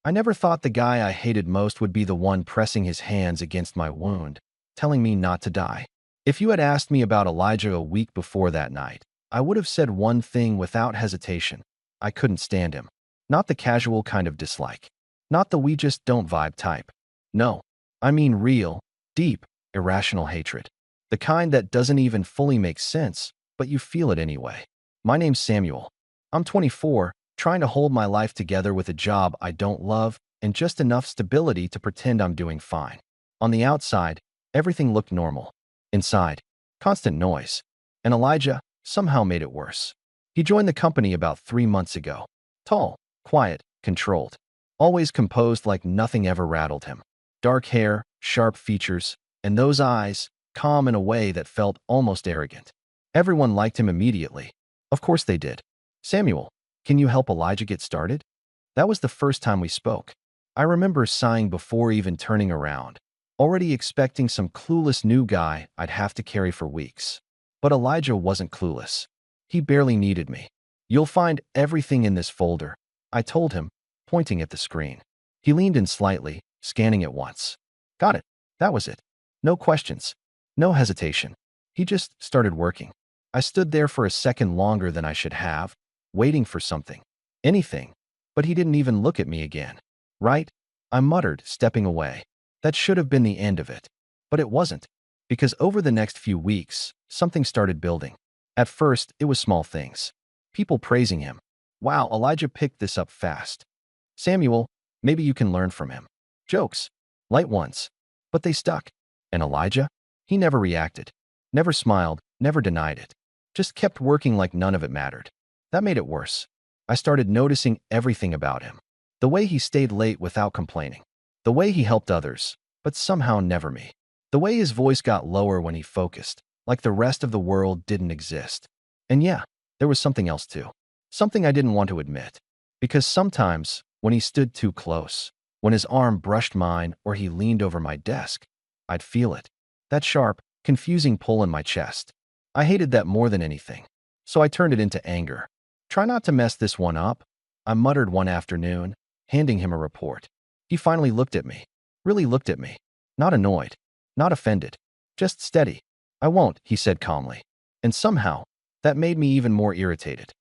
I never thought the guy I hated most would be the one pressing his hands against my wound, telling me not to die. If you had asked me about Elijah a week before that night, I would have said one thing without hesitation. I couldn't stand him. Not the casual kind of dislike. Not the we just don't vibe type. No, I mean real, deep, irrational hatred. The kind that doesn't even fully make sense, but you feel it anyway. My name's Samuel. I'm 24, trying to hold my life together with a job I don't love and just enough stability to pretend I'm doing fine. On the outside, everything looked normal. Inside, constant noise. And Elijah somehow made it worse. He joined the company about 3 months ago. Tall, quiet, controlled. Always composed like nothing ever rattled him. Dark hair, sharp features, and those eyes, calm in a way that felt almost arrogant. Everyone liked him immediately. Of course they did. Samuel, can you help Elijah get started? That was the first time we spoke. I remember sighing before even turning around, already expecting some clueless new guy I'd have to carry for weeks. But Elijah wasn't clueless. He barely needed me. You'll find everything in this folder, I told him, pointing at the screen. He leaned in slightly, scanning it once. Got it. That was it. No questions. No hesitation. He just started working. I stood there for a second longer than I should have, waiting for something. Anything. But he didn't even look at me again. Right? I muttered, stepping away. That should have been the end of it. But it wasn't. Because over the next few weeks, something started building. At first, it was small things. People praising him. Wow, Elijah picked this up fast. Samuel, maybe you can learn from him. Jokes. Light ones. But they stuck. And Elijah? He never reacted. Never smiled, never denied it. Just kept working like none of it mattered. That made it worse. I started noticing everything about him. The way he stayed late without complaining. The way he helped others, but somehow never me. The way his voice got lower when he focused, like the rest of the world didn't exist. And yeah, there was something else too. Something I didn't want to admit. Because sometimes, when he stood too close, when his arm brushed mine or he leaned over my desk, I'd feel it. That sharp, confusing pull in my chest. I hated that more than anything. So I turned it into anger. Try not to mess this one up, I muttered one afternoon, handing him a report. He finally looked at me. Really looked at me. Not annoyed. Not offended. Just steady. I won't, he said calmly. And somehow, that made me even more irritated.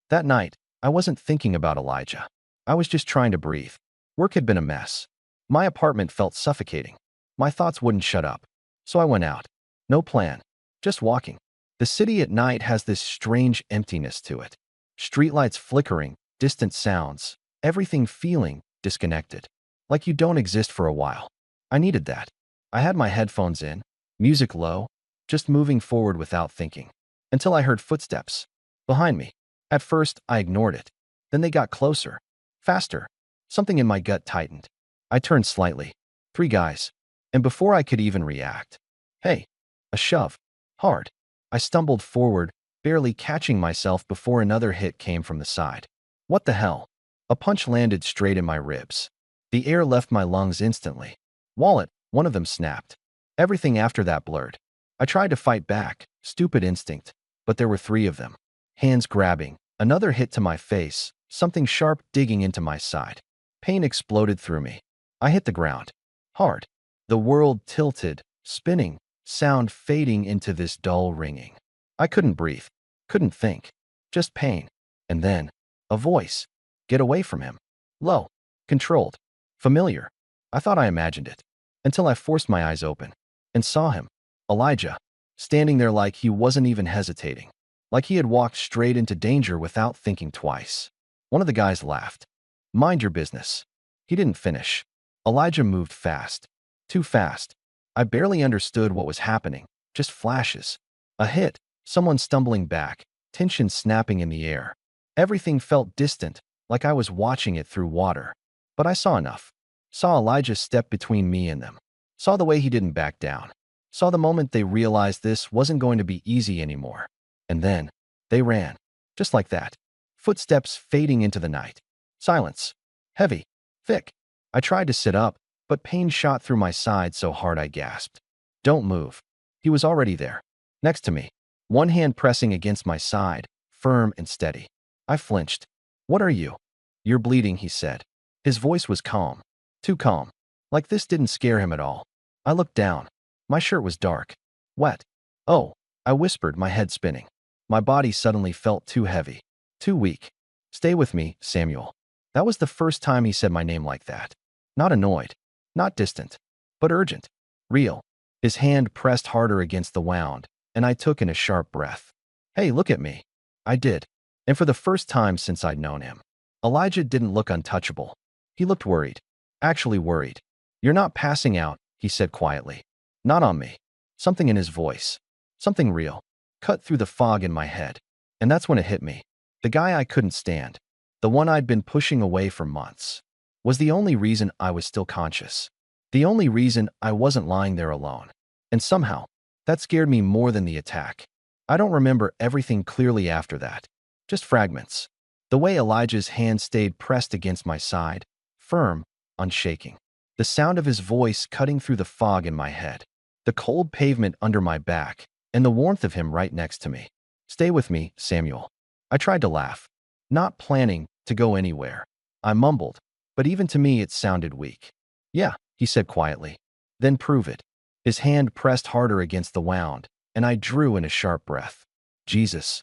That night, I wasn't thinking about Elijah. I was just trying to breathe. Work had been a mess. My apartment felt suffocating. My thoughts wouldn't shut up. So I went out. No plan. Just walking. The city at night has this strange emptiness to it. Streetlights flickering, distant sounds, everything feeling disconnected. Like you don't exist for a while. I needed that. I had my headphones in, music low, just moving forward without thinking. Until I heard footsteps. Behind me. At first, I ignored it. Then they got closer. Faster. Something in my gut tightened. I turned slightly. 3 guys. And before I could even react. Hey. A shove. Hard. I stumbled forward, barely catching myself before another hit came from the side. What the hell? A punch landed straight in my ribs. The air left my lungs instantly. Wallet, one of them snapped. Everything after that blurred. I tried to fight back, stupid instinct, but there were 3 of them. Hands grabbing, another hit to my face, something sharp digging into my side. Pain exploded through me. I hit the ground. Hard. The world tilted, spinning, sound fading into this dull ringing. I couldn't breathe. Couldn't think. Just pain. And then, a voice. Get away from him. Low. Controlled. Familiar. I thought I imagined it. Until I forced my eyes open. And saw him. Elijah. Standing there like he wasn't even hesitating. Like he had walked straight into danger without thinking twice. One of the guys laughed. Mind your business. He didn't finish. Elijah moved fast. Too fast. I barely understood what was happening. Just flashes. A hit. Someone stumbling back. Tension snapping in the air. Everything felt distant, like I was watching it through water. But I saw enough. Saw Elijah step between me and them. Saw the way he didn't back down. Saw the moment they realized this wasn't going to be easy anymore. And then, they ran. Just like that. Footsteps fading into the night. Silence. Heavy. Thick. I tried to sit up, but pain shot through my side so hard I gasped. Don't move. He was already there. Next to me. One hand pressing against my side, firm and steady. I flinched. What are you? You're bleeding, he said. His voice was calm. Too calm. Like this didn't scare him at all. I looked down. My shirt was dark. Wet. Oh, I whispered, my head spinning. My body suddenly felt too heavy. Too weak. Stay with me, Samuel. That was the first time he said my name like that. Not annoyed. Not distant. But urgent. Real. His hand pressed harder against the wound, and I took in a sharp breath. Hey, look at me. I did. And for the first time since I'd known him, Elijah didn't look untouchable. He looked worried. Actually worried. You're not passing out, he said quietly. Not on me. Something in his voice. Something real. Cut through the fog in my head. And that's when it hit me. The guy I couldn't stand, the one I'd been pushing away for months, was the only reason I was still conscious. The only reason I wasn't lying there alone. And somehow, that scared me more than the attack. I don't remember everything clearly after that. Just fragments. The way Elijah's hand stayed pressed against my side, firm, unshaking. The sound of his voice cutting through the fog in my head. The cold pavement under my back, and the warmth of him right next to me. Stay with me, Samuel. I tried to laugh, not planning to go anywhere. I mumbled, but even to me it sounded weak. Yeah, he said quietly. Then prove it. His hand pressed harder against the wound, and I drew in a sharp breath. Jesus.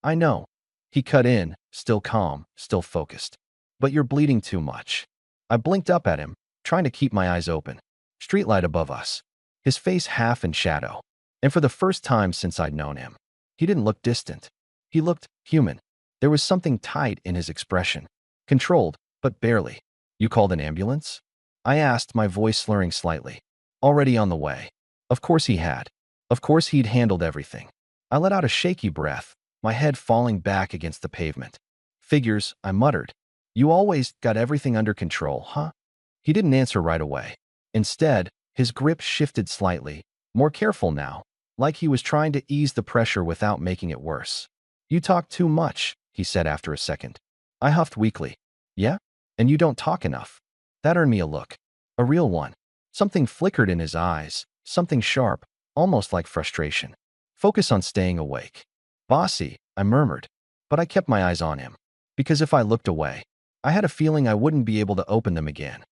I know. He cut in, still calm, still focused. But you're bleeding too much. I blinked up at him, trying to keep my eyes open. Streetlight above us. His face half in shadow. And for the first time since I'd known him, he didn't look distant. He looked human. There was something tight in his expression. Controlled, but barely. You called an ambulance? I asked, my voice slurring slightly. Already on the way. Of course he had. Of course he'd handled everything. I let out a shaky breath, my head falling back against the pavement. Figures, I muttered. You always got everything under control, huh? He didn't answer right away. Instead, his grip shifted slightly, more careful now, like he was trying to ease the pressure without making it worse. You talk too much, he said after a second. I huffed weakly. Yeah? And you don't talk enough. That earned me a look. A real one. Something flickered in his eyes, something sharp, almost like frustration. Focus on staying awake. Bossy, I murmured, but I kept my eyes on him. Because if I looked away, I had a feeling I wouldn't be able to open them again.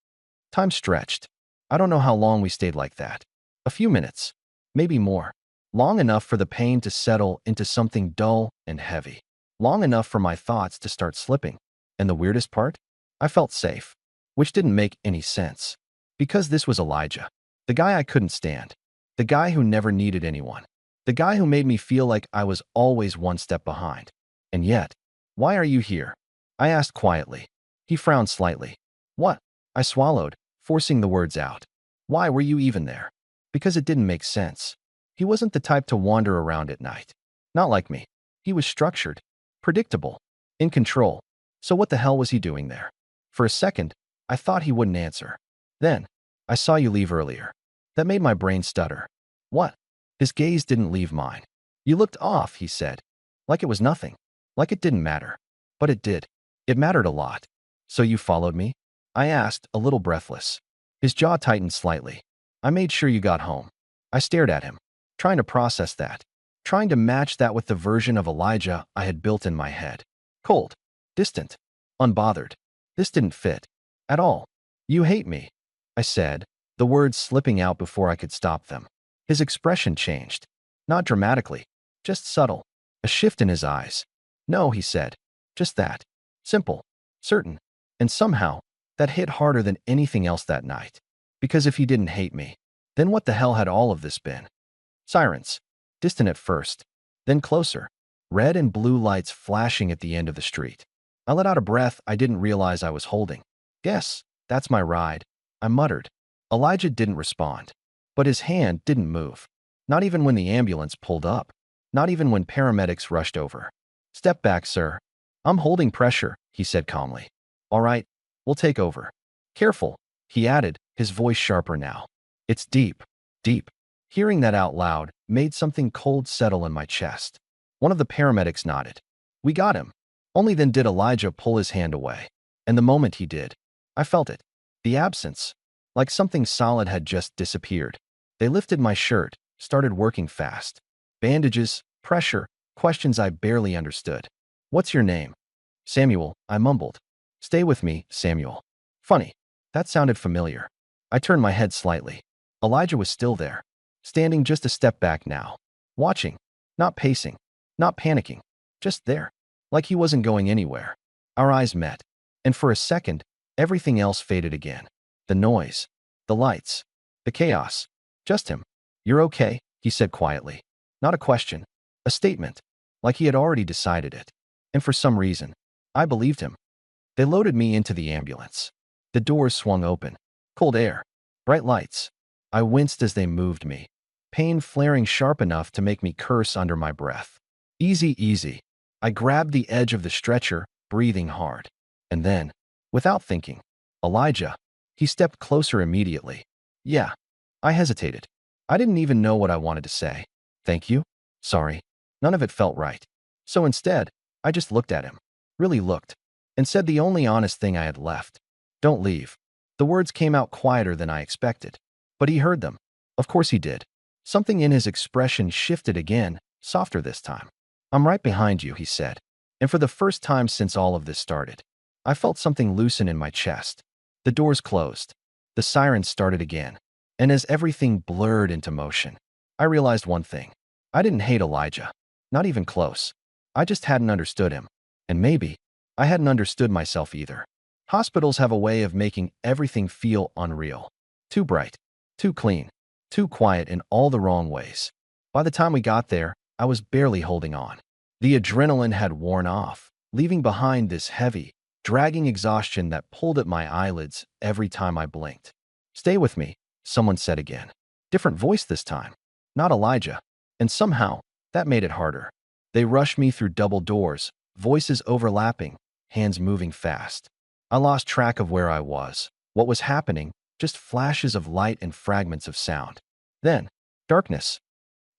Time stretched. I don't know how long we stayed like that. A few minutes. Maybe more. Long enough for the pain to settle into something dull and heavy. Long enough for my thoughts to start slipping. And the weirdest part? I felt safe. Which didn't make any sense. Because this was Elijah. The guy I couldn't stand. The guy who never needed anyone. The guy who made me feel like I was always one step behind. And yet, why are you here? I asked quietly. He frowned slightly. What? I swallowed, forcing the words out. Why were you even there? Because it didn't make sense. He wasn't the type to wander around at night. Not like me. He was structured, predictable, in control. So what the hell was he doing there? For a second, I thought he wouldn't answer. Then, I saw you leave earlier. That made my brain stutter. What? His gaze didn't leave mine. You looked off, he said. Like it was nothing. Like it didn't matter. But it did. It mattered a lot. So you followed me? I asked, a little breathless. His jaw tightened slightly. I made sure you got home. I stared at him, trying to process that. Trying to match that with the version of Elijah I had built in my head. Cold. Distant. Unbothered. This didn't fit. At all. You hate me, I said, the words slipping out before I could stop them. His expression changed. Not dramatically. Just subtle. A shift in his eyes. No, he said. Just that. Simple. Certain. And somehow, that hit harder than anything else that night. Because if he didn't hate me, then what the hell had all of this been? Sirens. Distant at first. Then closer. Red and blue lights flashing at the end of the street. I let out a breath I didn't realize I was holding. Yes, that's my ride, I muttered. Elijah didn't respond. But his hand didn't move. Not even when the ambulance pulled up. Not even when paramedics rushed over. Step back, sir. I'm holding pressure, he said calmly. All right, we'll take over. Careful, he added, his voice sharper now. It's deep, deep. Hearing that out loud made something cold settle in my chest. One of the paramedics nodded. We got him. Only then did Elijah pull his hand away. And the moment he did, I felt it. The absence. Like something solid had just disappeared. They lifted my shirt, started working fast. Bandages, pressure, questions I barely understood. What's your name? Samuel, I mumbled. Stay with me, Samuel. Funny. That sounded familiar. I turned my head slightly. Elijah was still there, standing just a step back now, watching, not pacing, not panicking, just there, like he wasn't going anywhere. Our eyes met, and for a second, everything else faded again. The noise, the lights, the chaos. Just him. "You're okay," he said quietly. Not a question, a statement, like he had already decided it. And for some reason, I believed him. They loaded me into the ambulance. The doors swung open. Cold air. Bright lights. I winced as they moved me, pain flaring sharp enough to make me curse under my breath. "Easy, easy." I grabbed the edge of the stretcher, breathing hard. And then, without thinking, Elijah. He stepped closer immediately. "Yeah." I hesitated. I didn't even know what I wanted to say. "Thank you?" "Sorry." None of it felt right. So instead, I just looked at him. Really looked. And said the only honest thing I had left. "Don't leave." The words came out quieter than I expected. But he heard them. Of course he did. Something in his expression shifted again, softer this time. "I'm right behind you," he said. And for the first time since all of this started, I felt something loosen in my chest. The doors closed. The sirens started again. And as everything blurred into motion, I realized one thing. I didn't hate Elijah. Not even close. I just hadn't understood him. And maybe I hadn't understood myself either. Hospitals have a way of making everything feel unreal. Too bright, too clean, too quiet in all the wrong ways. By the time we got there, I was barely holding on. The adrenaline had worn off, leaving behind this heavy, dragging exhaustion that pulled at my eyelids every time I blinked. "Stay with me," someone said again. Different voice this time. Not Elijah. And somehow, that made it harder. They rushed me through double doors, voices overlapping, hands moving fast. I lost track of where I was, what was happening, just flashes of light and fragments of sound. Then, darkness.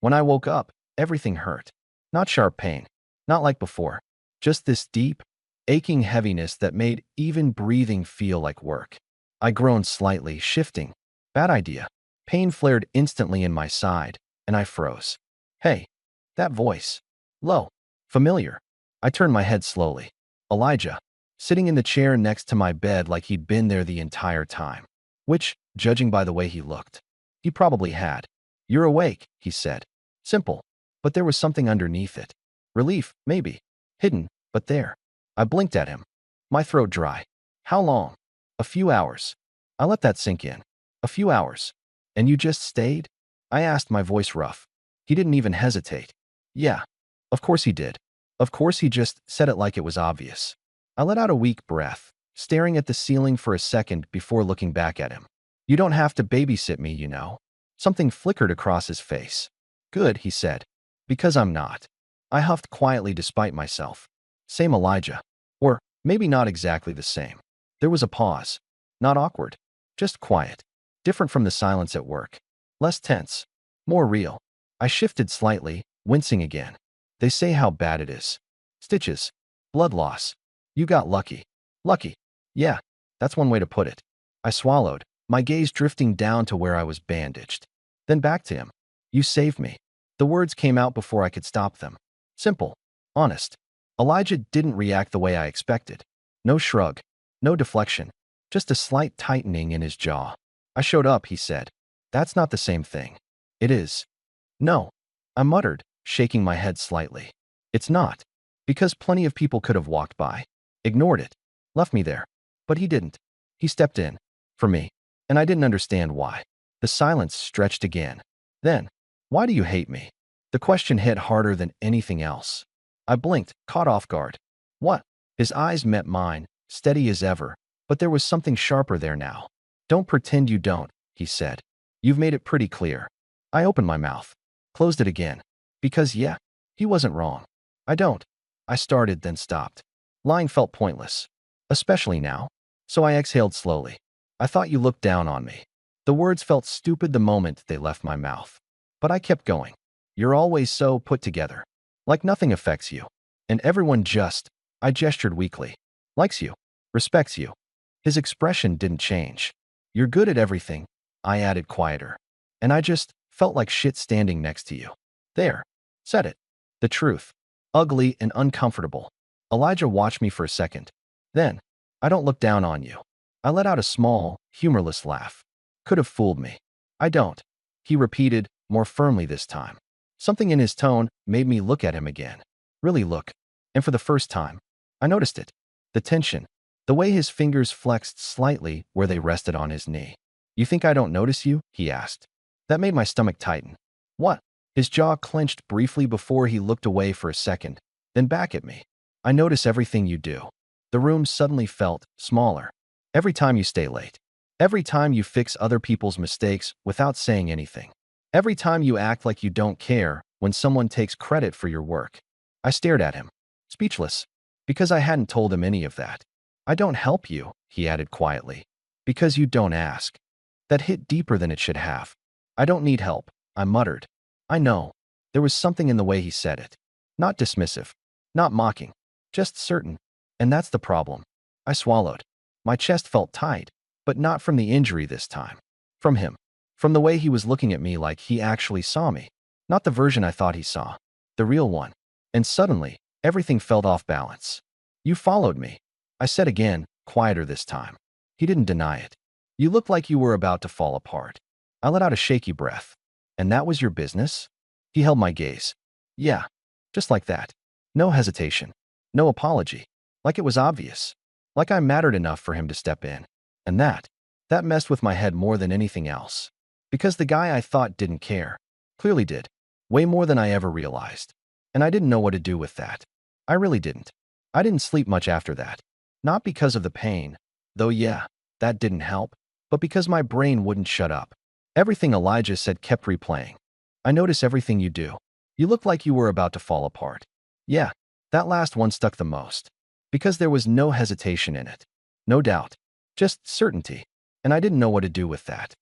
When I woke up, everything hurt. Not sharp pain, not like before, just this deep, aching heaviness that made even breathing feel like work. I groaned slightly, shifting. Bad idea. Pain flared instantly in my side, and I froze. "Hey." That voice. Low. Familiar. I turned my head slowly. Elijah, sitting in the chair next to my bed like he'd been there the entire time. Which, judging by the way he looked, he probably had. "You're awake," he said. Simple. But there was something underneath it. Relief, maybe. Hidden, but there. I blinked at him. My throat dry. "How long?" "A few hours." I let that sink in. "A few hours. And you just stayed?" I asked, my voice rough. He didn't even hesitate. "Yeah." Of course he did. Of course he just said it like it was obvious. I let out a weak breath, staring at the ceiling for a second before looking back at him. "You don't have to babysit me, you know." Something flickered across his face. "Good," he said. "Because I'm not." I huffed quietly despite myself. Same Elijah. Or maybe not exactly the same. There was a pause. Not awkward. Just quiet. Different from the silence at work. Less tense. More real. I shifted slightly, wincing again. "They say how bad it is. Stitches. Blood loss. You got lucky." "Lucky." "Yeah, that's one way to put it." I swallowed, my gaze drifting down to where I was bandaged. Then back to him. "You saved me." The words came out before I could stop them. Simple. Honest. Elijah didn't react the way I expected. No shrug. No deflection. Just a slight tightening in his jaw. "I showed up," he said. "That's not the same thing." "It is." "No." I muttered, shaking my head slightly. "It's not." Because plenty of people could have walked by, ignored it, left me there. But he didn't. He stepped in. For me. And I didn't understand why. The silence stretched again. Then, "Why do you hate me?" The question hit harder than anything else. I blinked, caught off guard. "What?" His eyes met mine, steady as ever, but there was something sharper there now. "Don't pretend you don't," he said. "You've made it pretty clear." I opened my mouth, closed it again. Because yeah, he wasn't wrong. I don't. I started, then stopped. Lying felt pointless. Especially now. So I exhaled slowly. "I thought you looked down on me." The words felt stupid the moment they left my mouth. But I kept going. "You're always so put together. Like nothing affects you. And everyone just," I gestured weakly, "likes you, respects you." His expression didn't change. "You're good at everything," I added quieter. "And I just felt like shit standing next to you." There. Said it. The truth. Ugly and uncomfortable. Elijah watched me for a second. Then, "I don't look down on you." I let out a small, humorless laugh. Could have fooled me. I don't. He repeated, more firmly this time. Something in his tone made me look at him again. Really look. And for the first time, I noticed it. The tension. The way his fingers flexed slightly where they rested on his knee. You think I don't notice you? He asked. That made my stomach tighten. What? His jaw clenched briefly before he looked away for a second, then back at me. I notice everything you do. The room suddenly felt smaller. Every time you stay late. Every time you fix other people's mistakes without saying anything. Every time you act like you don't care when someone takes credit for your work. I stared at him, speechless, because I hadn't told him any of that. I don't help you, he added quietly, because you don't ask. That hit deeper than it should have. I don't need help, I muttered. I know. There was something in the way he said it. Not dismissive, not mocking, just certain. And that's the problem. I swallowed. My chest felt tight, but not from the injury this time. From him. From the way he was looking at me like he actually saw me. Not the version I thought he saw. The real one. And suddenly, everything felt off balance. You followed me. I said again, quieter this time. He didn't deny it. You looked like you were about to fall apart. I let out a shaky breath. And that was your business? He held my gaze. Yeah. Just like that. No hesitation. No apology. Like it was obvious. Like I mattered enough for him to step in. And that messed with my head more than anything else. Because the guy I thought didn't care, clearly did. Way more than I ever realized. And I didn't know what to do with that. I really didn't. I didn't sleep much after that. Not because of the pain, though yeah, that didn't help, but because my brain wouldn't shut up. Everything Elijah said kept replaying. I notice everything you do. You look like you were about to fall apart. Yeah, that last one stuck the most. Because there was no hesitation in it. No doubt. Just certainty. And I didn't know what to do with that.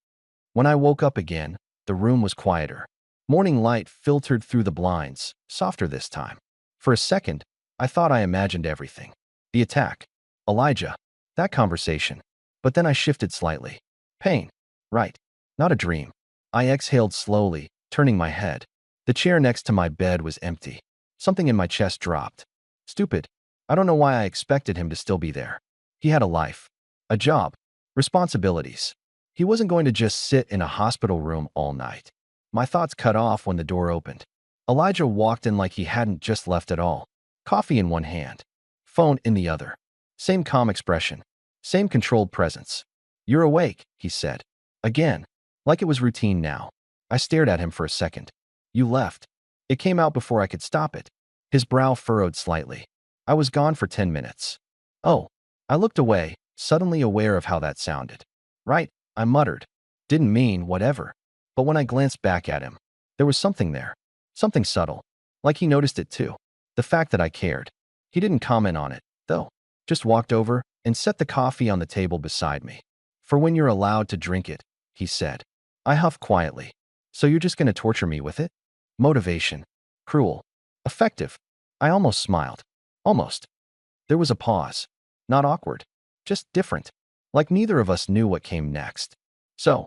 When I woke up again, the room was quieter. Morning light filtered through the blinds, softer this time. For a second, I thought I imagined everything. The attack. Elijah. That conversation. But then I shifted slightly. Pain. Right. Not a dream. I exhaled slowly, turning my head. The chair next to my bed was empty. Something in my chest dropped. Stupid. I don't know why I expected him to still be there. He had a life. A job. Responsibilities. He wasn't going to just sit in a hospital room all night. My thoughts cut off when the door opened. Elijah walked in like he hadn't just left at all. Coffee in one hand. Phone in the other. Same calm expression. Same controlled presence. You're awake, he said. Again. Like it was routine now. I stared at him for a second. You left. It came out before I could stop it. His brow furrowed slightly. I was gone for 10 minutes. Oh. I looked away, suddenly aware of how that sounded. Right, I muttered. Didn't mean whatever. But when I glanced back at him, there was something there. Something subtle. Like he noticed it too. The fact that I cared. He didn't comment on it, though. Just walked over and set the coffee on the table beside me. For when you're allowed to drink it, he said. I huffed quietly. So you're just going to torture me with it? Motivation. Cruel. Effective. I almost smiled. Almost. There was a pause. Not awkward. Just different. Like neither of us knew what came next. So,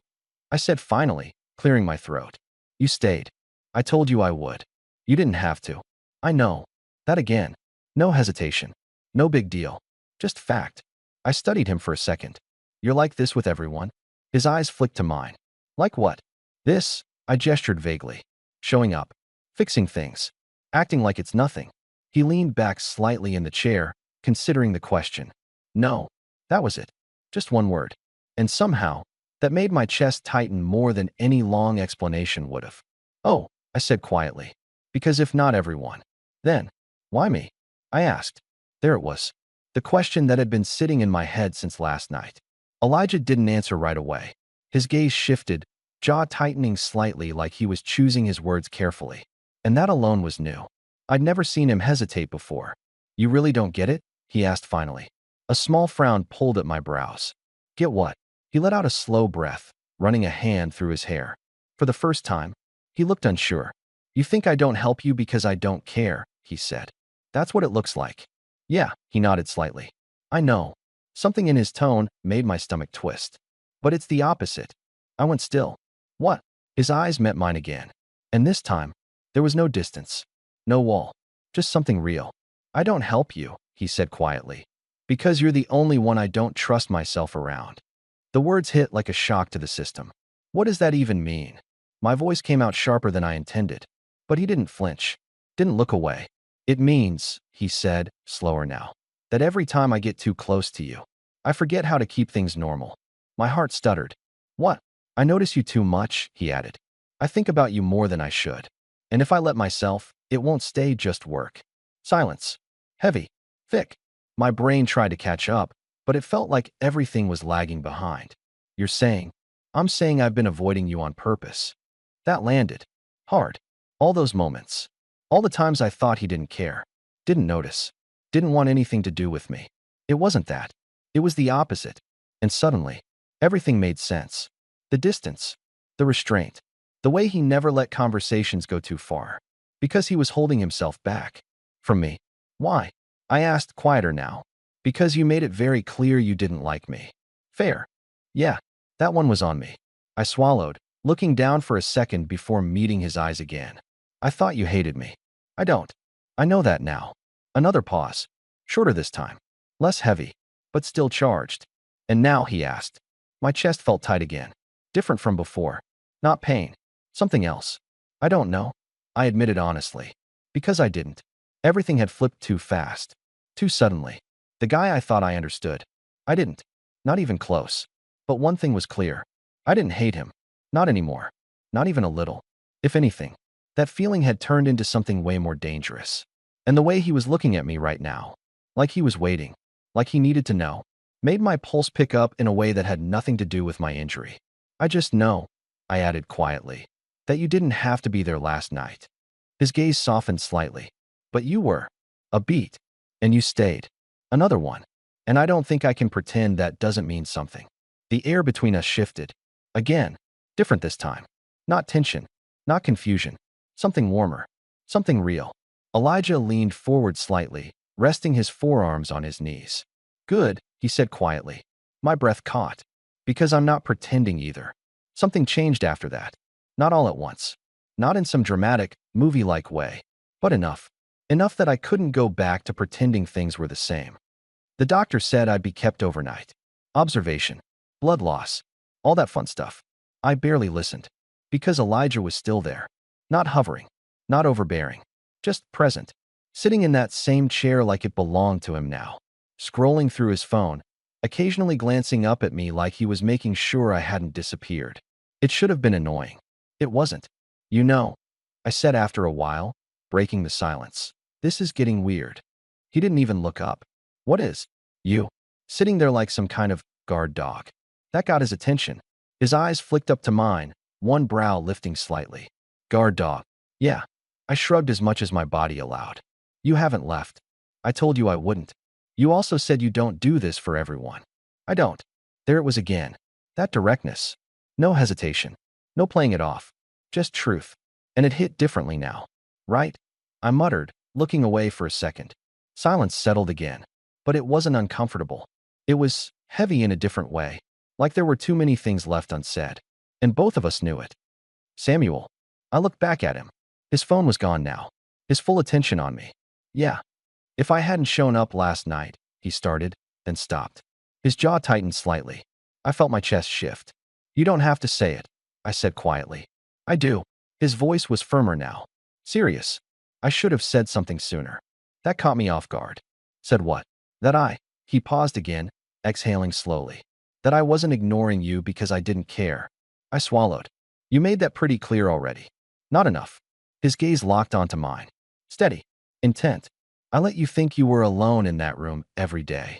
I said finally, clearing my throat. You stayed. I told you I would. You didn't have to. I know. That again. No hesitation. No big deal. Just fact. I studied him for a second. You're like this with everyone? His eyes flicked to mine. Like what? This, I gestured vaguely. Showing up. Fixing things. Acting like it's nothing. He leaned back slightly in the chair, considering the question. No. That was it. Just one word. And somehow, that made my chest tighten more than any long explanation would have. Oh, I said quietly. Because if not everyone, then, why me? I asked. There it was. The question that had been sitting in my head since last night. Elijah didn't answer right away. His gaze shifted, jaw tightening slightly like he was choosing his words carefully. And that alone was new. I'd never seen him hesitate before. You really don't get it? He asked finally. A small frown pulled at my brows. Get what? He let out a slow breath, running a hand through his hair. For the first time, he looked unsure. You think I don't help you because I don't care, he said. That's what it looks like. Yeah, he nodded slightly. I know. Something in his tone made my stomach twist. But it's the opposite. I went still. What? His eyes met mine again. And this time, there was no distance. No wall. Just something real. I don't help you, he said quietly. Because you're the only one I don't trust myself around. The words hit like a shock to the system. What does that even mean? My voice came out sharper than I intended. But he didn't flinch. Didn't look away. It means, he said, slower now, that every time I get too close to you, I forget how to keep things normal. My heart stuttered. What? I notice you too much, he added. I think about you more than I should. And if I let myself, it won't stay just work. Silence. Heavy. Thick. My brain tried to catch up, but it felt like everything was lagging behind. You're saying, I'm saying I've been avoiding you on purpose. That landed. Hard. All those moments. All the times I thought he didn't care. Didn't notice. Didn't want anything to do with me. It wasn't that. It was the opposite. And suddenly, everything made sense. The distance. The restraint. The way he never let conversations go too far. Because he was holding himself back. From me. Why? I asked, quieter now. Because you made it very clear you didn't like me. Fair. Yeah, that one was on me. I swallowed, looking down for a second before meeting his eyes again. I thought you hated me. I don't. I know that now. Another pause. Shorter this time. Less heavy, but still charged. And now, he asked. My chest felt tight again. Different from before. Not pain. Something else. I don't know. I admitted honestly. Because I didn't. Everything had flipped too fast. Too suddenly. The guy I thought I understood. I didn't. Not even close. But one thing was clear. I didn't hate him. Not anymore. Not even a little. If anything, that feeling had turned into something way more dangerous. And the way he was looking at me right now, like he was waiting, like he needed to know, made my pulse pick up in a way that had nothing to do with my injury. I just know, I added quietly, that you didn't have to be there last night. His gaze softened slightly. But you were. A beat. And you stayed. Another one. And I don't think I can pretend that doesn't mean something. The air between us shifted. Again. Different this time. Not tension. Not confusion. Something warmer. Something real. Elijah leaned forward slightly, resting his forearms on his knees. Good, he said quietly. My breath caught. Because I'm not pretending either. Something changed after that. Not all at once. Not in some dramatic, movie-like way. But enough. Enough that I couldn't go back to pretending things were the same. The doctor said I'd be kept overnight. Observation. Blood loss. All that fun stuff. I barely listened. Because Elijah was still there. Not hovering. Not overbearing. Just present. Sitting in that same chair like it belonged to him now. Scrolling through his phone. Occasionally glancing up at me like he was making sure I hadn't disappeared. It should have been annoying. It wasn't. You know, I said after a while, breaking the silence. This is getting weird. He didn't even look up. What is? You. Sitting there like some kind of guard dog. That got his attention. His eyes flicked up to mine, one brow lifting slightly. Guard dog. Yeah. I shrugged as much as my body allowed. You haven't left. I told you I wouldn't. You also said you don't do this for everyone. I don't. There it was again. That directness. No hesitation. No playing it off. Just truth. And it hit differently now. Right? I muttered, looking away for a second. Silence settled again. But it wasn't uncomfortable. It was heavy in a different way. Like there were too many things left unsaid. And both of us knew it. Samuel. I looked back at him. His phone was gone now. His full attention on me. Yeah. If I hadn't shown up last night, he started, then stopped. His jaw tightened slightly. I felt my chest shift. You don't have to say it, I said quietly. I do. His voice was firmer now. Serious. I should have said something sooner. That caught me off guard. Said what? He paused again, exhaling slowly. That I wasn't ignoring you because I didn't care. I swallowed. You made that pretty clear already. Not enough. His gaze locked onto mine. Steady. Intent. I let you think you were alone in that room every day.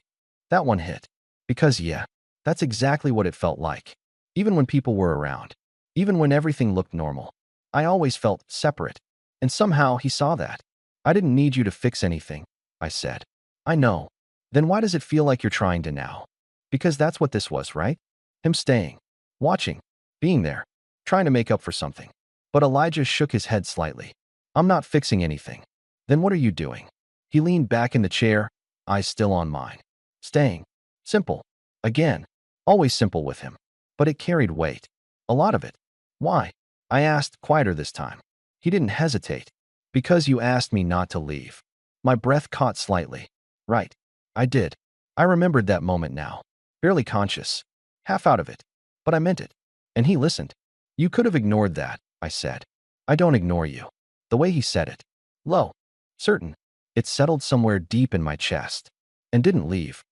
That one hit. Because yeah, that's exactly what it felt like. Even when people were around. Even when everything looked normal. I always felt separate. And somehow he saw that. I didn't need you to fix anything, I said. I know. Then why does it feel like you're trying to now? Because that's what this was, right? Him staying. Watching. Being there. Trying to make up for something. But Elijah shook his head slightly. I'm not fixing anything. Then what are you doing? He leaned back in the chair, eyes still on mine. Staying. Simple. Again. Always simple with him. But it carried weight. A lot of it. Why? I asked, quieter this time. He didn't hesitate. Because you asked me not to leave. My breath caught slightly. Right. I did. I remembered that moment now. Barely conscious. Half out of it. But I meant it. And he listened. You could have ignored that, I said. I don't ignore you. The way he said it. Low. Certain. It settled somewhere deep in my chest. And didn't leave.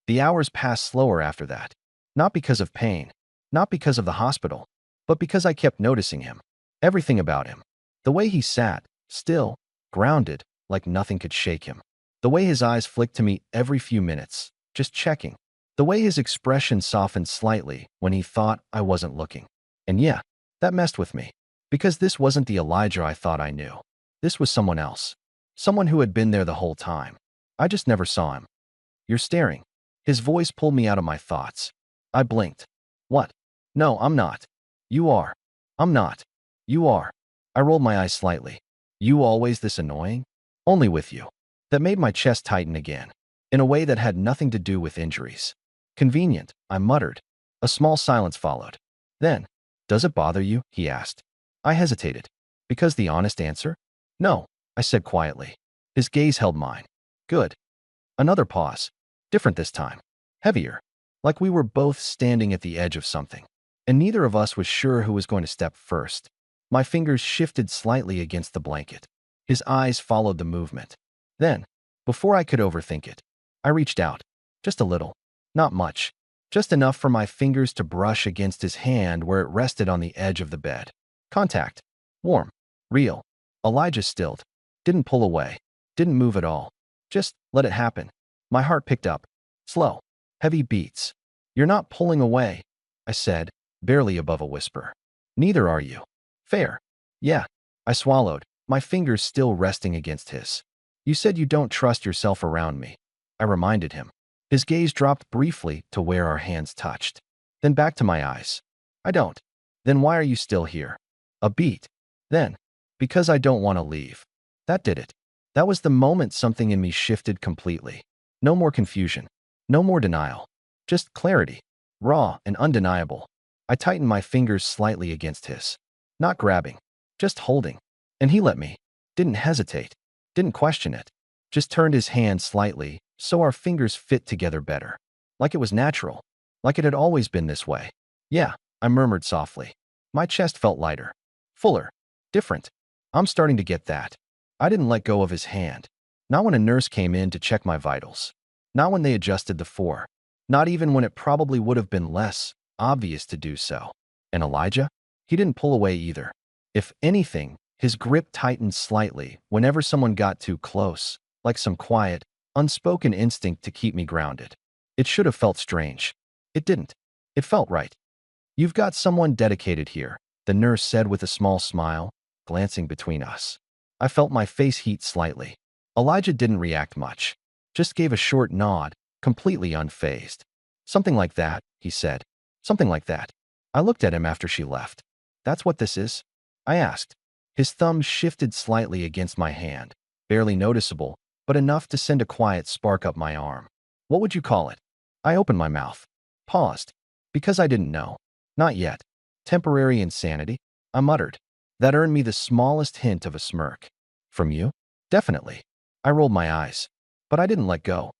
The hours passed slower after that. Not because of pain. Not because of the hospital. But because I kept noticing him. Everything about him. The way he sat. Still. Grounded. Like nothing could shake him. The way his eyes flicked to me every few minutes. Just checking. The way his expression softened slightly when he thought I wasn't looking. And yeah, that messed with me. Because this wasn't the Elijah I thought I knew. This was someone else. Someone who had been there the whole time. I just never saw him. You're staring. His voice pulled me out of my thoughts. I blinked. What? No, I'm not. You are. I'm not. You are. I rolled my eyes slightly. You always this annoying? Only with you. That made my chest tighten again. In a way that had nothing to do with injuries. Convenient, I muttered. A small silence followed. Then, does it bother you? He asked. I hesitated. Because the honest answer? No, I said quietly. His gaze held mine. Good. Another pause. Different this time. Heavier. Like we were both standing at the edge of something. And neither of us was sure who was going to step first. My fingers shifted slightly against the blanket. His eyes followed the movement. Then, before I could overthink it, I reached out. Just a little. Not much. Just enough for my fingers to brush against his hand where it rested on the edge of the bed. Contact. Warm. Real. Elijah stilled. Didn't pull away. Didn't move at all. Just let it happen. My heart picked up. Slow. Heavy beats. You're not pulling away, I said, barely above a whisper. Neither are you. Fair. Yeah. I swallowed, my fingers still resting against his. You said you don't trust yourself around me. I reminded him. His gaze dropped briefly to where our hands touched. Then back to my eyes. I don't. Then why are you still here? A beat. Then. Because I don't want to leave. That did it. That was the moment something in me shifted completely. No more confusion. No more denial. Just clarity. Raw and undeniable. I tightened my fingers slightly against his. Not grabbing. Just holding. And he let me. Didn't hesitate. Didn't question it. Just turned his hand slightly so our fingers fit together better. Like it was natural. Like it had always been this way. Yeah, I murmured softly. My chest felt lighter. Fuller. Different. I'm starting to get that. I didn't let go of his hand. Not when a nurse came in to check my vitals. Not when they adjusted the four. Not even when it probably would have been less obvious to do so. And Elijah? He didn't pull away either. If anything, his grip tightened slightly whenever someone got too close, like some quiet, unspoken instinct to keep me grounded. It should have felt strange. It didn't. It felt right. You've got someone dedicated here, the nurse said with a small smile, glancing between us. I felt my face heat slightly. Elijah didn't react much. Just gave a short nod, completely unfazed. Something like that, he said. Something like that. I looked at him after she left. That's what this is? I asked. His thumb shifted slightly against my hand, barely noticeable, but enough to send a quiet spark up my arm. What would you call it? I opened my mouth. Paused. Because I didn't know. Not yet. Temporary insanity? I muttered. That earned me the smallest hint of a smirk. From you? Definitely. I rolled my eyes. But I didn't let go.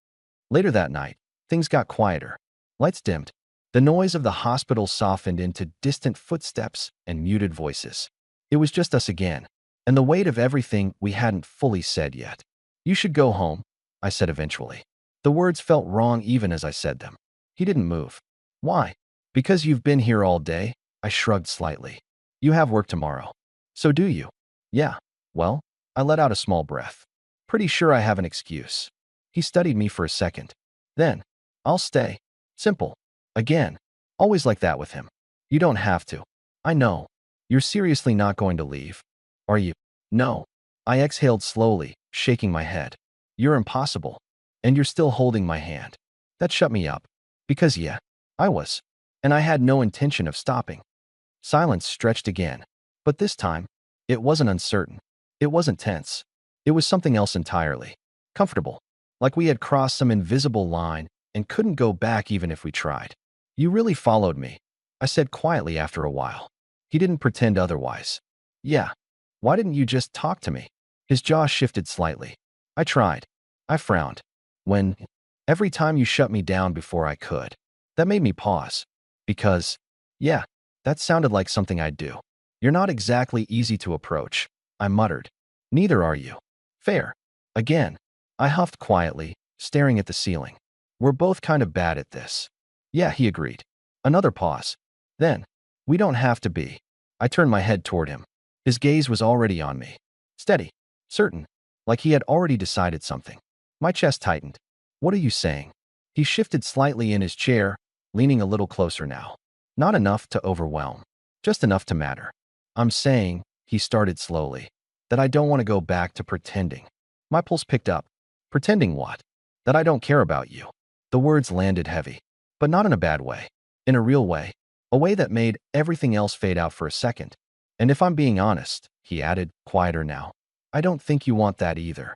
Later that night, things got quieter. Lights dimmed. The noise of the hospital softened into distant footsteps and muted voices. It was just us again, and the weight of everything we hadn't fully said yet. You should go home, I said eventually. The words felt wrong even as I said them. He didn't move. Why? Because you've been here all day? I shrugged slightly. You have work tomorrow. So do you? Yeah. Well, I let out a small breath. Pretty sure I have an excuse. He studied me for a second. Then, I'll stay. Simple. Again. Always like that with him. You don't have to. I know. You're seriously not going to leave. Are you? No. I exhaled slowly, shaking my head. You're impossible. And you're still holding my hand. That shut me up. Because yeah, I was. And I had no intention of stopping. Silence stretched again. But this time, it wasn't uncertain. It wasn't tense. It was something else entirely. Comfortable. Like we had crossed some invisible line and couldn't go back even if we tried. You really followed me, I said quietly after a while. He didn't pretend otherwise. Yeah. Why didn't you just talk to me? His jaw shifted slightly. I tried. I frowned. When Every time you shut me down before I could. That made me pause. Because, yeah, that sounded like something I'd do. You're not exactly easy to approach, I muttered. Neither are you. Fair. Again, I huffed quietly, staring at the ceiling. We're both kind of bad at this. Yeah, he agreed. Another pause. Then, we don't have to be. I turned my head toward him. His gaze was already on me. Steady. Certain. Like he had already decided something. My chest tightened. What are you saying? He shifted slightly in his chair, leaning a little closer now. Not enough to overwhelm. Just enough to matter. I'm saying, he started slowly, that I don't want to go back to pretending. My pulse picked up. Pretending what? That I don't care about you. The words landed heavy, but not in a bad way. In a real way. A way that made everything else fade out for a second. And if I'm being honest, he added, quieter now, I don't think you want that either.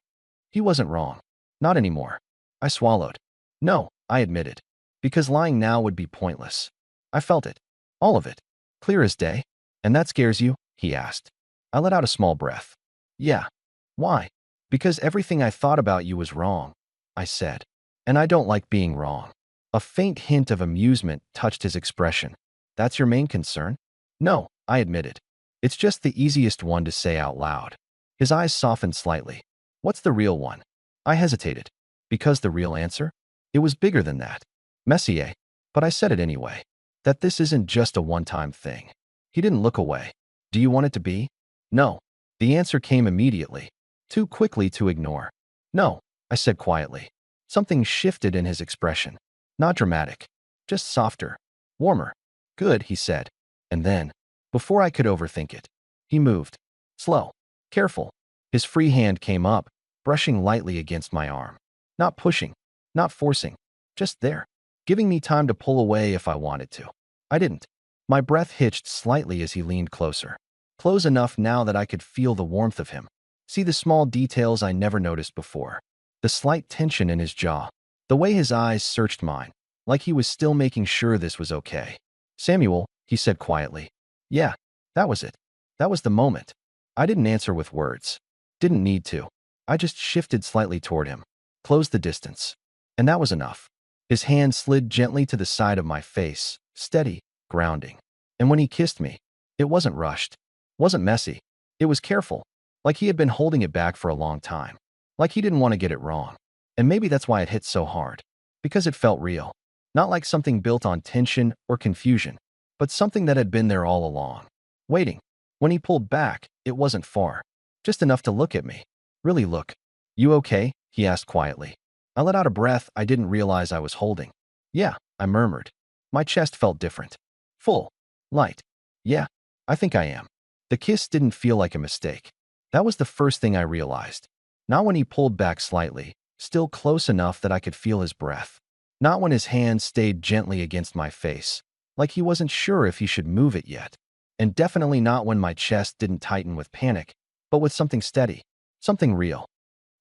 He wasn't wrong. Not anymore. I swallowed. No, I admitted. Because lying now would be pointless. I felt it. All of it. Clear as day. And that scares you? He asked. I let out a small breath. Yeah. Why? Because everything I thought about you was wrong, I said. And I don't like being wrong. A faint hint of amusement touched his expression. That's your main concern? No, I admitted. It's just the easiest one to say out loud. His eyes softened slightly. What's the real one? I hesitated. Because the real answer? It was bigger than that. Messier. But I said it anyway. That this isn't just a one-time thing. He didn't look away. Do you want it to be? No. The answer came immediately. Too quickly to ignore. No, I said quietly. Something shifted in his expression. Not dramatic. Just softer. Warmer. Good, he said. And then, before I could overthink it, he moved. Slow. Careful. His free hand came up, brushing lightly against my arm. Not pushing. Not forcing. Just there. Giving me time to pull away if I wanted to. I didn't. My breath hitched slightly as he leaned closer. Close enough now that I could feel the warmth of him. See the small details I never noticed before. The slight tension in his jaw. The way his eyes searched mine. Like he was still making sure this was okay. Samuel, he said quietly. Yeah, that was it. That was the moment. I didn't answer with words. Didn't need to. I just shifted slightly toward him. Closed the distance. And that was enough. His hand slid gently to the side of my face, steady, grounding. And when he kissed me, it wasn't rushed. Wasn't messy. It was careful. Like he had been holding it back for a long time. Like he didn't want to get it wrong. And maybe that's why it hit so hard. Because it felt real. Not like something built on tension or confusion, but something that had been there all along. Waiting. When he pulled back, it wasn't far. Just enough to look at me. Really look. You okay? He asked quietly. I let out a breath I didn't realize I was holding. Yeah, I murmured. My chest felt different. Full. Light. Yeah, I think I am. The kiss didn't feel like a mistake. That was the first thing I realized. Not when he pulled back slightly, still close enough that I could feel his breath. Not when his hand stayed gently against my face, like he wasn't sure if he should move it yet. And definitely not when my chest didn't tighten with panic, but with something steady, something real.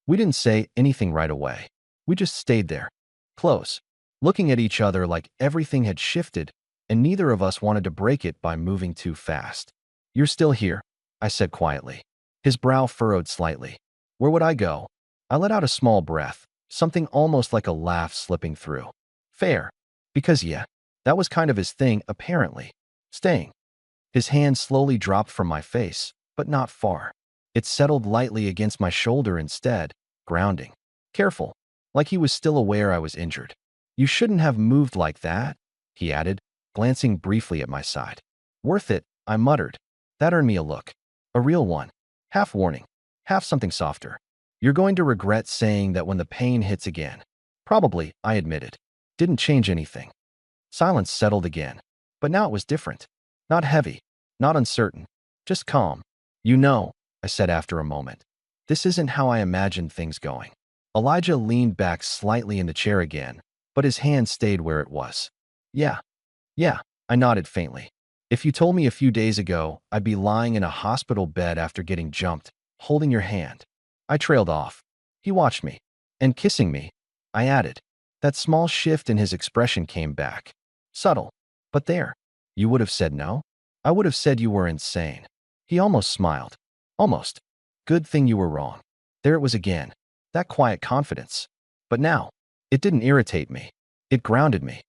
We didn't say anything right away. We just stayed there, close, looking at each other like everything had shifted, and neither of us wanted to break it by moving too fast. You're still here, I said quietly. His brow furrowed slightly. Where would I go? I let out a small breath, something almost like a laugh slipping through. Fair. Because yeah, that was kind of his thing, apparently. Staying. His hand slowly dropped from my face, but not far. It settled lightly against my shoulder instead, grounding. Careful. Like he was still aware I was injured. You shouldn't have moved like that, he added, glancing briefly at my side. Worth it, I muttered. That earned me a look. A real one. Half warning. Half something softer. You're going to regret saying that when the pain hits again. Probably, I admitted. Didn't change anything. Silence settled again. But now it was different. Not heavy. Not uncertain. Just calm. You know, I said after a moment. This isn't how I imagined things going. Elijah leaned back slightly in the chair again, but his hand stayed where it was. Yeah. Yeah, I nodded faintly. If you told me a few days ago I'd be lying in a hospital bed after getting jumped, holding your hand. I trailed off. He watched me. And kissing me, I added. That small shift in his expression came back. Subtle. But there. You would have said no? I would have said you were insane. He almost smiled. Almost. Good thing you were wrong. There it was again. That quiet confidence. But now, It didn't irritate me. It grounded me.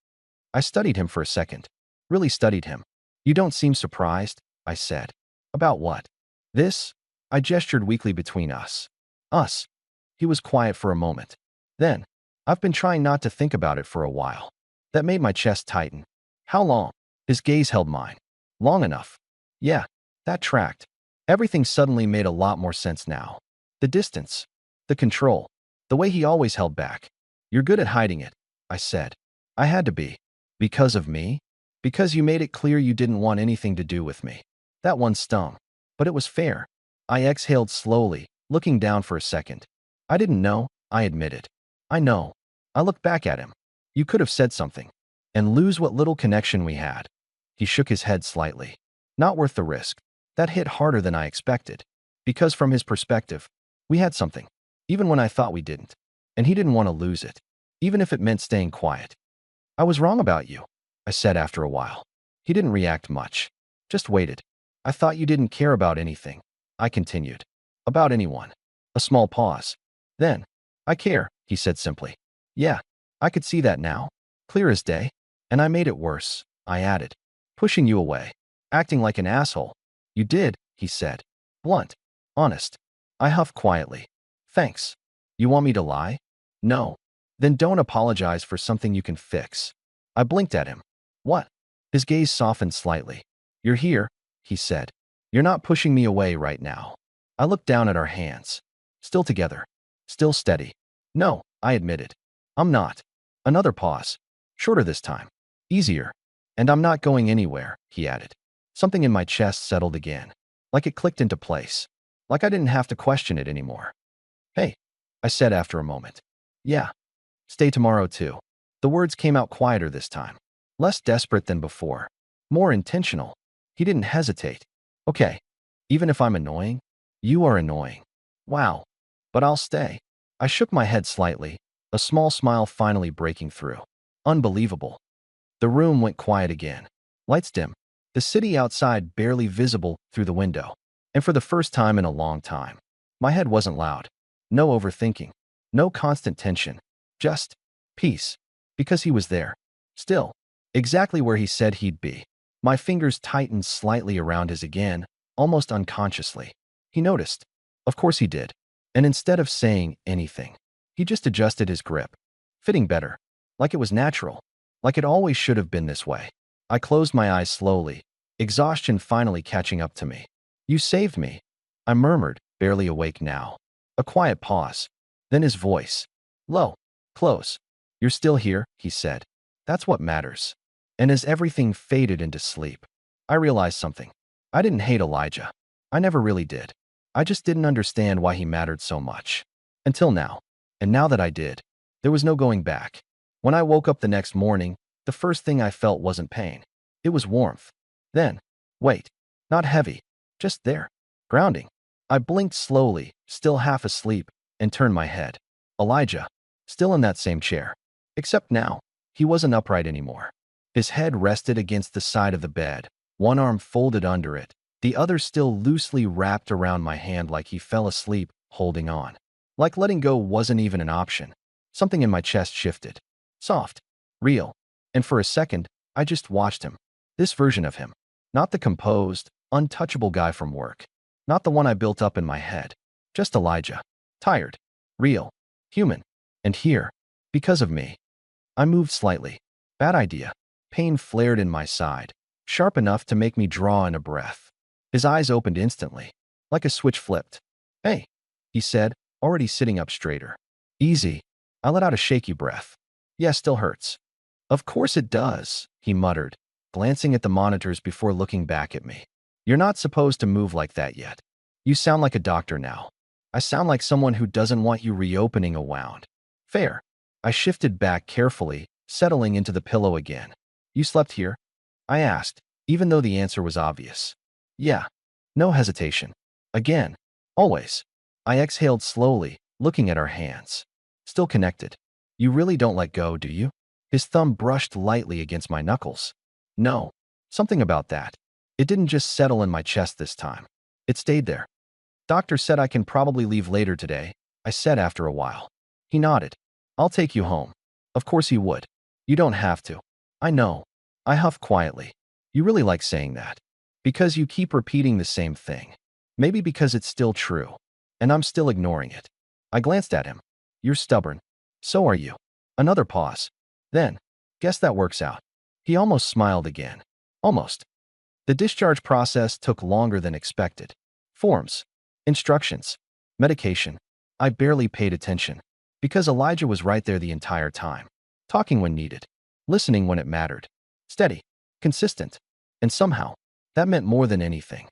I studied him for a second. Really studied him. You don't seem surprised, I said. About what? This? I gestured weakly between us. Us. He was quiet for a moment. Then, I've been trying not to think about it for a while. That made my chest tighten. How long? His gaze held mine. Long enough. Yeah, that tracked. Everything suddenly made a lot more sense now. The distance. The control. The way he always held back. You're good at hiding it, I said. I had to be. Because of me? Because you made it clear you didn't want anything to do with me. That one stung. But it was fair. I exhaled slowly, looking down for a second. I didn't know, I admitted. I know. I looked back at him. You could have said something. And lose what little connection we had. He shook his head slightly. Not worth the risk. That hit harder than I expected. Because from his perspective, we had something. Even when I thought we didn't. And he didn't want to lose it. Even if it meant staying quiet. I was wrong about you, I said after a while. He didn't react much. Just waited. I thought you didn't care about anything. I continued. About anyone. A small pause. Then, I care, he said simply. Yeah, I could see that now. Clear as day. And I made it worse, I added. Pushing you away. Acting like an asshole. You did, he said. Blunt. Honest. I huffed quietly. Thanks. You want me to lie? No. Then don't apologize for something you can fix. I blinked at him. What? His gaze softened slightly. You're here, he said. You're not pushing me away right now. I looked down at our hands. Still together. Still steady. No, I admitted. I'm not. Another pause. Shorter this time. Easier. And I'm not going anywhere, he added. Something in my chest settled again. Like it clicked into place. Like I didn't have to question it anymore. Hey, I said after a moment. Yeah. Stay tomorrow too. The words came out quieter this time. Less desperate than before. More intentional. He didn't hesitate. Okay. Even if I'm annoying, you are annoying. Wow. But I'll stay. I shook my head slightly, a small smile finally breaking through. Unbelievable. The room went quiet again. Lights dim. The city outside barely visible through the window. And for the first time in a long time, my head wasn't loud. No overthinking. No constant tension. Just peace. Because he was there. Still. Exactly where he said he'd be. My fingers tightened slightly around his again, almost unconsciously. He noticed. Of course he did. And instead of saying anything, he just adjusted his grip. Fitting better. Like it was natural. Like it always should have been this way. I closed my eyes slowly, exhaustion finally catching up to me. You saved me, I murmured, barely awake now. A quiet pause. Then his voice. Low. Close. You're still here, he said. That's what matters. And as everything faded into sleep, I realized something. I didn't hate Elijah. I never really did. I just didn't understand why he mattered so much. Until now. And now that I did, there was no going back. When I woke up the next morning, the first thing I felt wasn't pain. It was warmth. Then, wait, not heavy, just there, grounding. I blinked slowly, still half asleep, and turned my head. Elijah, still in that same chair. Except now, he wasn't upright anymore. His head rested against the side of the bed, one arm folded under it, the other still loosely wrapped around my hand like he fell asleep, holding on. Like letting go wasn't even an option. Something in my chest shifted. Soft. Real. And for a second, I just watched him. This version of him. Not the composed, untouchable guy from work. Not the one I built up in my head. Just Elijah. Tired. Real. Human. And here. Because of me. I moved slightly. Bad idea. Pain flared in my side. Sharp enough to make me draw in a breath. His eyes opened instantly. Like a switch flipped. Hey. He said, already sitting up straighter. Easy. I let out a shaky breath. Yeah, still hurts. Of course it does, he muttered, glancing at the monitors before looking back at me. You're not supposed to move like that yet. You sound like a doctor now. I sound like someone who doesn't want you reopening a wound. Fair. I shifted back carefully, settling into the pillow again. You slept here? I asked, even though the answer was obvious. Yeah. No hesitation. Again. Always. I exhaled slowly, looking at our hands. Still connected. You really don't let go, do you? His thumb brushed lightly against my knuckles. No. Something about that. It didn't just settle in my chest this time. It stayed there. Doctor said I can probably leave later today, I said after a while. He nodded. I'll take you home. Of course he would. You don't have to. I know. I huffed quietly. You really like saying that. Because you keep repeating the same thing. Maybe because it's still true. And I'm still ignoring it. I glanced at him. You're stubborn. So are you. Another pause. Then, guess that works out. He almost smiled again. Almost. The discharge process took longer than expected. Forms, instructions, medication. I barely paid attention. Because Elijah was right there the entire time. Talking when needed. Listening when it mattered. Steady. Consistent. And somehow, that meant more than anything.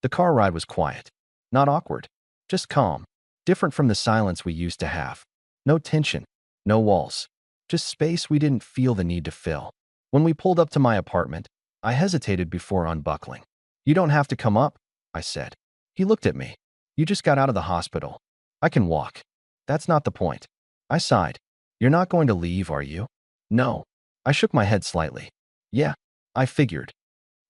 The car ride was quiet. Not awkward. Just calm. Different from the silence we used to have. No tension. No walls. Just space we didn't feel the need to fill. When we pulled up to my apartment, I hesitated before unbuckling. You don't have to come up, I said. He looked at me. You just got out of the hospital. I can walk. That's not the point. I sighed. You're not going to leave, are you? No. I shook my head slightly. Yeah, I figured.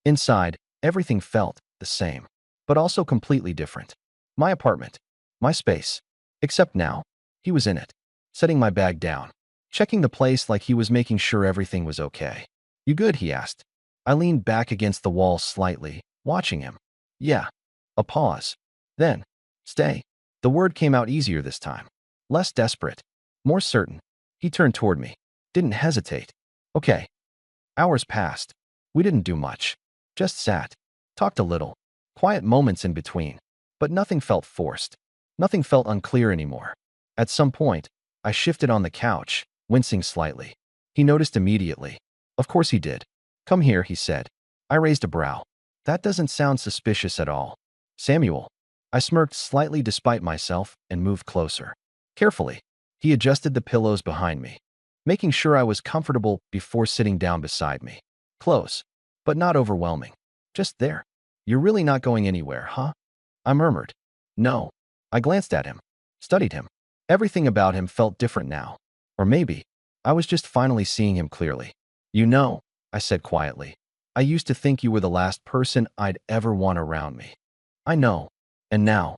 Inside, everything felt the same, but also completely different. My apartment. My space. Except now, he was in it, setting my bag down, checking the place like he was making sure everything was okay. You good? He asked. I leaned back against the wall slightly, watching him. Yeah. A pause. Then, stay. The word came out easier this time. Less desperate. More certain. He turned toward me. Didn't hesitate. Okay. Hours passed. We didn't do much. Just sat. Talked a little. Quiet moments in between. But nothing felt forced. Nothing felt unclear anymore. At some point, I shifted on the couch, wincing slightly. He noticed immediately. Of course he did. Come here, he said. I raised a brow. That doesn't sound suspicious at all. Samuel. I smirked slightly despite myself and moved closer. Carefully, he adjusted the pillows behind me, making sure I was comfortable before sitting down beside me. Close, but not overwhelming. Just there. You're really not going anywhere, huh? I murmured. No. I glanced at him, studied him. Everything about him felt different now. Or maybe, I was just finally seeing him clearly. You know, I said quietly, I used to think you were the last person I'd ever want around me. I know. And now,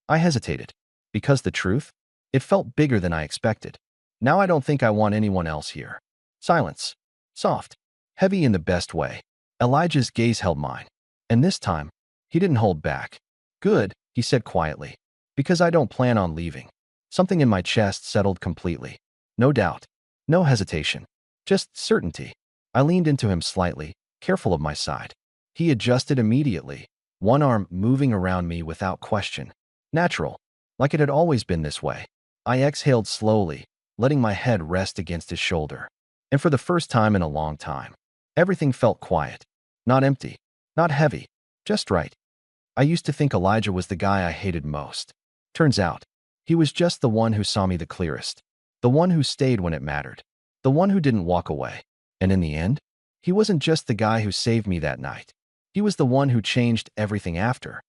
I hesitated. Because the truth? It felt bigger than I expected. Now I don't think I want anyone else here. Silence. Soft. Heavy in the best way. Elijah's gaze held mine. And this time, he didn't hold back. Good, he said quietly. Because I don't plan on leaving. Something in my chest settled completely. No doubt. No hesitation. Just certainty. I leaned into him slightly, careful of my side. He adjusted immediately, one arm moving around me without question. Natural. Like it had always been this way. I exhaled slowly, letting my head rest against his shoulder. And for the first time in a long time, everything felt quiet. Not empty. Not heavy. Just right. I used to think Elijah was the guy I hated most. Turns out, he was just the one who saw me the clearest. The one who stayed when it mattered. The one who didn't walk away. And in the end, he wasn't just the guy who saved me that night. He was the one who changed everything after.